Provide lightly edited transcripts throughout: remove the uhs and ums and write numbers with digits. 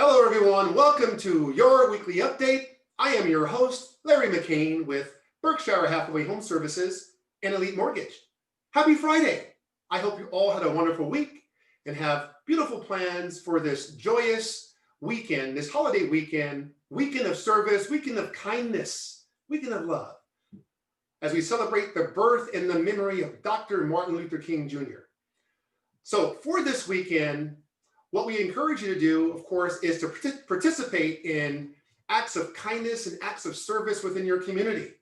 Hello, everyone. Welcome to your weekly update. I am your host, Larry McCain with Berkshire Hathaway Home Services and Elite Mortgage. Happy Friday. I hope you all had a wonderful week and have beautiful plans for this joyous weekend, this holiday weekend, weekend of service, weekend of kindness, weekend of love, as we celebrate the birth and the memory of Dr. Martin Luther King Jr. So for this weekend, what we encourage you to do, of course, is to participate in acts of kindness and acts of service within your community.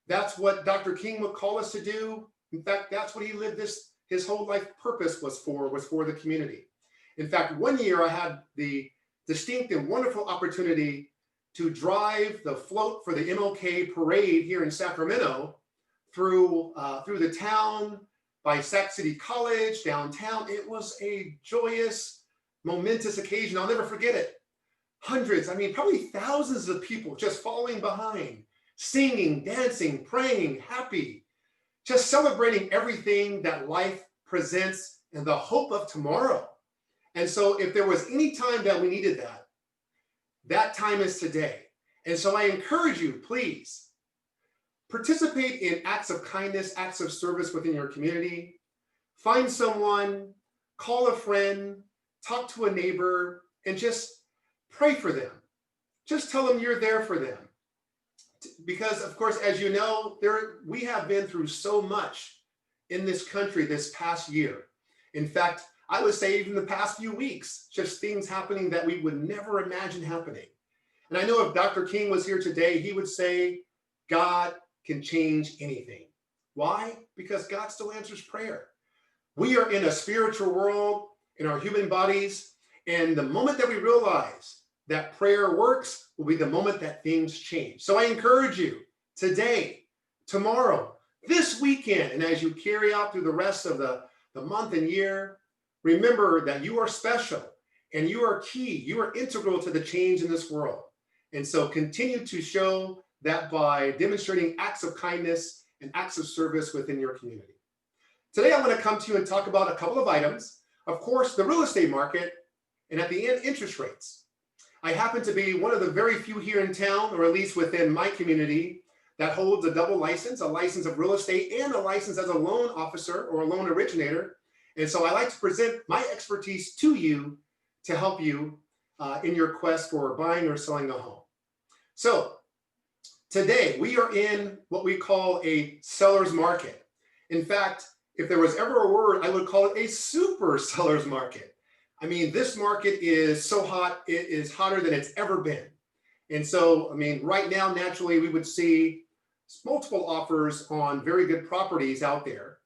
That's what Dr. King would call us to do. In fact, that's what he lived his whole life purpose was for the community. In fact, one year I had the distinct and wonderful opportunity to drive the float for the MLK parade here in Sacramento through the town by Sac City College downtown. It was a joyous, momentous occasion. I'll never forget it. Hundreds, probably thousands of people just following behind, singing, dancing, praying, happy, just celebrating everything that life presents and the hope of tomorrow. And so if there was any time that we needed that time is today. And so I encourage you, please, participate in acts of kindness, acts of service within your community. Find someone, call a friend, talk to a neighbor, and just pray for them. Just tell them you're there for them. Because, of course, as you know, we have been through so much in this country this past year. In fact, I would say even the past few weeks, just things happening that we would never imagine happening. And I know if Dr. King was here today, he would say, God can change anything. Why? Because God still answers prayer. We are in a spiritual world in our human bodies, and the moment that we realize that prayer works will be the moment that things change. So I encourage you today, tomorrow, this weekend, and as you carry out through the rest of the month and year, remember that you are special and you are key, you are integral to the change in this world. And so continue to show that by demonstrating acts of kindness and acts of service within your community. Today, I'm going to come to you and talk about a couple of items. Of course, the real estate market, and at the end, interest rates. I happen to be one of the very few here in town, or at least within my community, that holds a double license, a license of real estate and a license as a loan officer or a loan originator. And so I like to present my expertise to you to help you in your quest for buying or selling a home. So today we are in what we call a seller's market. In fact, if there was ever a word, I would call it a super seller's market. This market is so hot, it is hotter than it's ever been. And so, right now, naturally, we would see multiple offers on very good properties out there.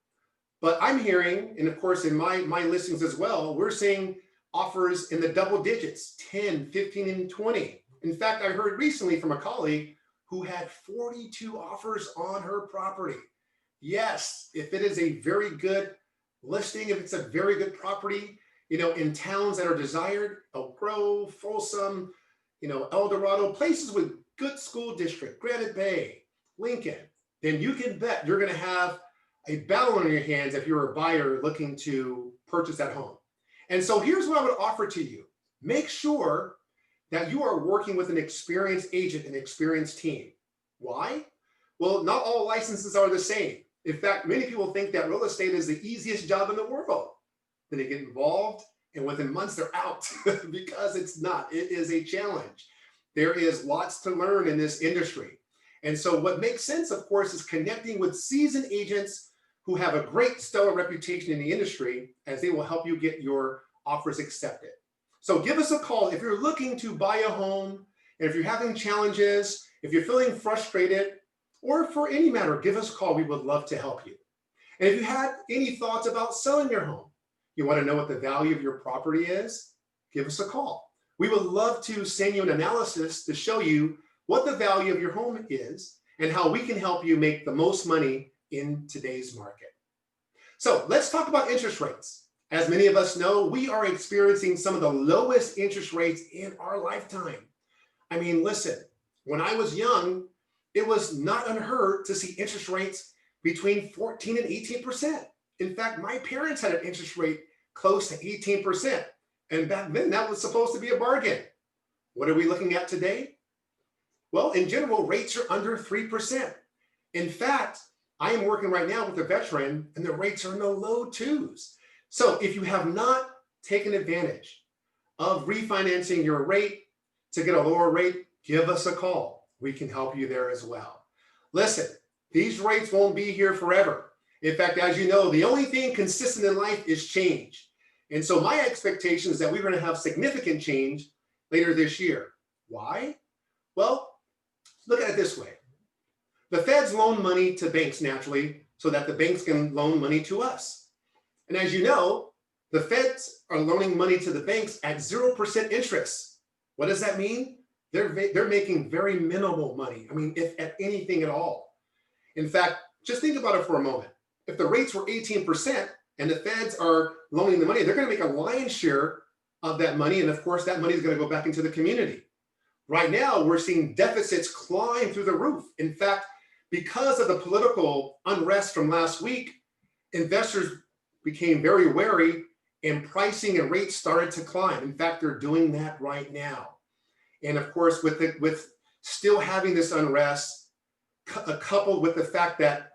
But I'm hearing, and of course, in my listings as well, we're seeing offers in the double digits, 10, 15, and 20. In fact, I heard recently from a colleague who had 42 offers on her property. Yes, if it is a very good listing, if it's a very good property, in towns that are desired, Elk Grove, Folsom, El Dorado, places with good school district, Granite Bay, Lincoln, then you can bet you're going to have a battle on your hands if you're a buyer looking to purchase that home. And so here's what I would offer to you. Make sure that you are working with an experienced agent, an experienced team. Why? Well, not all licenses are the same. In fact, many people think that real estate is the easiest job in the world. Then they get involved, and within months they're out because it's not. It is a challenge. There is lots to learn in this industry. And so what makes sense, of course, is connecting with seasoned agents who have a great stellar reputation in the industry, as they will help you get your offers accepted. So give us a call if you're looking to buy a home, and if you're having challenges, if you're feeling frustrated, or for any matter, give us a call. We would love to help you. And if you had any thoughts about selling your home, you want to know what the value of your property is, give us a call. We would love to send you an analysis to show you what the value of your home is and how we can help you make the most money in today's market. So let's talk about interest rates. As many of us know, we are experiencing some of the lowest interest rates in our lifetime. Listen, when I was young, it was not unheard to see interest rates between 14 and 18%. In fact, my parents had an interest rate close to 18%. And back then, that was supposed to be a bargain. What are we looking at today? Well, in general, rates are under 3%. In fact, I am working right now with a veteran and the rates are in the low twos. So if you have not taken advantage of refinancing your rate to get a lower rate, give us a call. We can help you there as well. Listen, these rates won't be here forever. In fact, as you know, the only thing consistent in life is change. And so my expectation is that we're going to have significant change later this year. Why? Well, look at it this way. The feds loan money to banks naturally so that the banks can loan money to us. And as you know, the feds are loaning money to the banks at 0% interest. What does that mean? They're making very minimal money. I mean, if at anything at all. In fact, just think about it for a moment. If the rates were 18% and the feds are loaning the money, they're going to make a lion's share of that money. And of course, that money is going to go back into the community. Right now, we're seeing deficits climb through the roof. In fact, because of the political unrest from last week, investors became very wary and pricing and rates started to climb. In fact, they're doing that right now. And of course, with still having this unrest, coupled with the fact that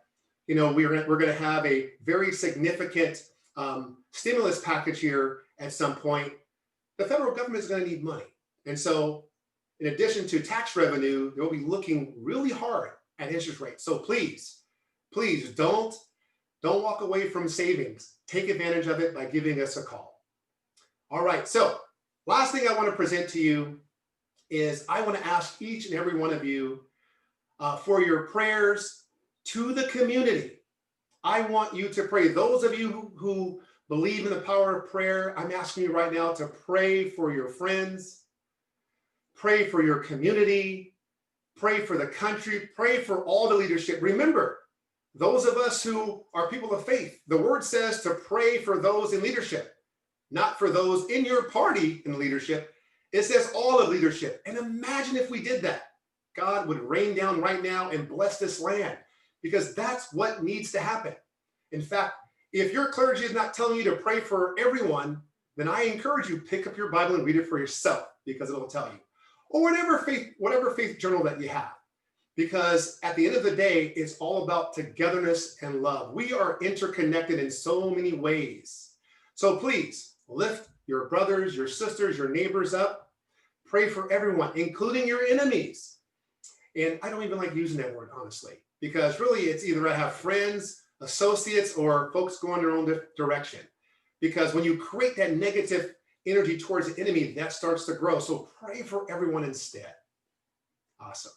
we're going to have a very significant stimulus package here at some point, the federal government is going to need money. And so in addition to tax revenue, they'll be looking really hard at interest rates. So please don't walk away from savings. Take advantage of it by giving us a call. All right, so last thing I want to present to you is I want to ask each and every one of you for your prayers to the community. I want you to pray. Those of you who believe in the power of prayer, I'm asking you right now to pray for your friends, pray for your community, pray for the country, pray for all the leadership. Remember, those of us who are people of faith, the word says to pray for those in leadership, not for those in your party in leadership. It says all of leadership. And imagine if we did that. God would rain down right now and bless this land, because that's what needs to happen. In fact, if your clergy is not telling you to pray for everyone, then I encourage you, pick up your Bible and read it for yourself, because it'll tell you. Or whatever faith journal that you have. Because at the end of the day, it's all about togetherness and love. We are interconnected in so many ways. So please lift your brothers, your sisters, your neighbors up. Pray for everyone, including your enemies. And I don't even like using that word, honestly, because really it's either I have friends, associates, or folks going their own direction. Because when you create that negative energy towards the enemy, that starts to grow. So pray for everyone instead. Awesome.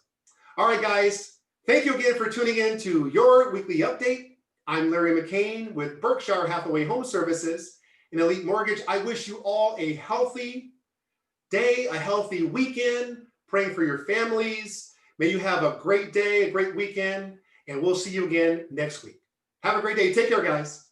All right, guys. Thank you again for tuning in to your weekly update. I'm Larry McCain with Berkshire Hathaway Home Services and Elite Mortgage. I wish you all a healthy day, a healthy weekend, praying for your families. May you have a great day, a great weekend, and we'll see you again next week. Have a great day. Take care, guys.